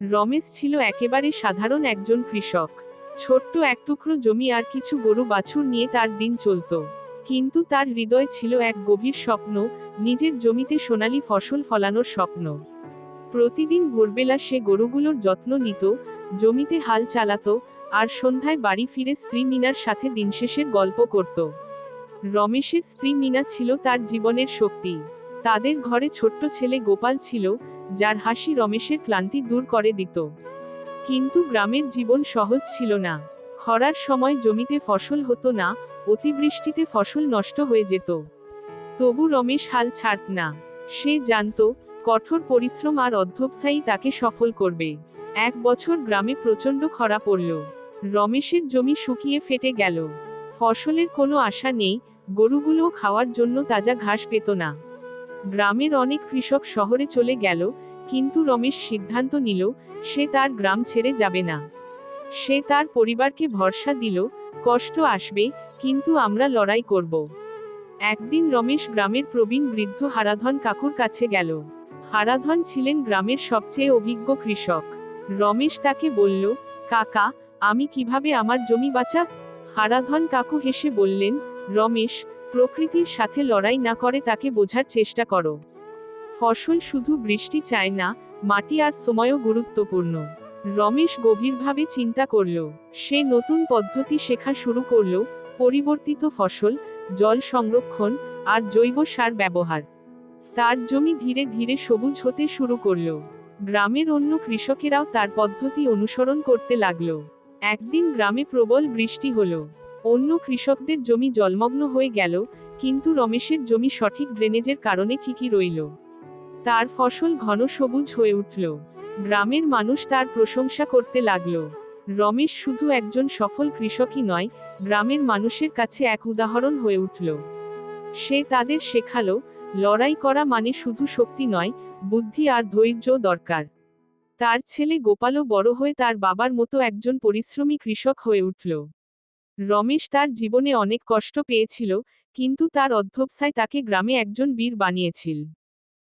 রমেশ ছিল একেবারে সাধারণ একজন কৃষক। ছোট্ট এক টুকরো জমি আর কিছু গরু বাছুর নিয়ে তার দিন চলত। কিন্তু তার হৃদয়ে ছিল এক গভীর স্বপ্ন, নিজের জমিতে সোনালী ফসল ফলানোর স্বপ্ন। প্রতিদিন ভোরবেলা সে গরুগুলোর যত্ন নিত, জমিতে হাল চালাতো, আর সন্ধ্যায় বাড়ি ফিরে স্ত্রী মিনার সাথে দিনশেষের গল্প করত। রমেশের স্ত্রী মিনা ছিল তার জীবনের শক্তি। তাদের ঘরে ছোট্ট ছেলে গোপাল ছিল, যার হাসি রমেশের ক্লান্তি দূর করে দিত। কিন্তু গ্রামের জীবন সহজ ছিল না। খরার সময় জমিতে ফসল হতো না, অতিবৃষ্টিতে ফসল নষ্ট হয়ে যেত। তবু রমেশ হাল ছাড়ত না। সে জানত, কঠোর পরিশ্রম আর অধ্যবসায়ী তাকে সফল করবে। এক বছর গ্রামে প্রচণ্ড খরা পড়ল। রমেশের জমি শুকিয়ে ফেটে গেল। ফসলের কোনো আশা নেই, গরুগুলোও খাওয়ার জন্য তাজা ঘাস পেত না। গ্রামের অনেক কৃষক শহরে চলে গেল, কিন্তু রমেশ সিদ্ধান্ত নিল, সে তার গ্রাম ছেড়ে যাবে না। সে তার পরিবারকে ভরসা দিল, কষ্ট আসবে, কিন্তু আমরা লড়াই করব। একদিন রমেশ গ্রামের প্রবীণ বৃদ্ধ হারাধন কাকুর কাছে গেল। হারাধন ছিলেন গ্রামের সবচেয়ে অভিজ্ঞ কৃষক। রমেশ তাকে বলল, কাকা, আমি কিভাবে আমার জমি বাঁচাব? হারাধন কাকু হেসে বললেন, রমেশ, প্রকৃতির সাথে লড়াই না করে তাকে বোঝার চেষ্টা করো। ফসল শুধু বৃষ্টি চায় না, মাটি আর সময়ও গুরুত্বপূর্ণ। রমেশ গভীরভাবে চিন্তা করল। সে নতুন পদ্ধতি শেখা শুরু করল, পরিবর্তিত ফসল, জল সংরক্ষণ, আর জৈব সার ব্যবহার। তার জমি ধীরে ধীরে সবুজ হতে শুরু করল। গ্রামের অন্য কৃষকেরাও তার পদ্ধতি অনুসরণ করতে লাগল। একদিন গ্রামে প্রবল বৃষ্টি হলো। অন্য কৃষকদের জমি জলমগ্ন হয়ে গেল, কিন্তু রমেশের জমি সঠিক ড্রেনেজের কারণে ঠিকই রইল। তার ফসল ঘন সবুজ হয়ে উঠল। গ্রামের মানুষ তার প্রশংসা করতে লাগল। রমেশ শুধু একজন সফল কৃষকই নয়, গ্রামের মানুষের কাছে এক উদাহরণ হয়ে উঠল। সে তাদের শেখালো, লড়াই করা মানে শুধু শক্তি নয়, বুদ্ধি আর ধৈর্যও দরকার। তার ছেলে গোপালও বড় হয়ে তার বাবার মতো একজন পরিশ্রমী কৃষক হয়ে উঠল। রমেশ তার জীবনে অনেক কষ্ট পেয়েছিল, কিন্তু তার অধ্যবসায় তাকে গ্রামে একজন বীর বানিয়েছিল।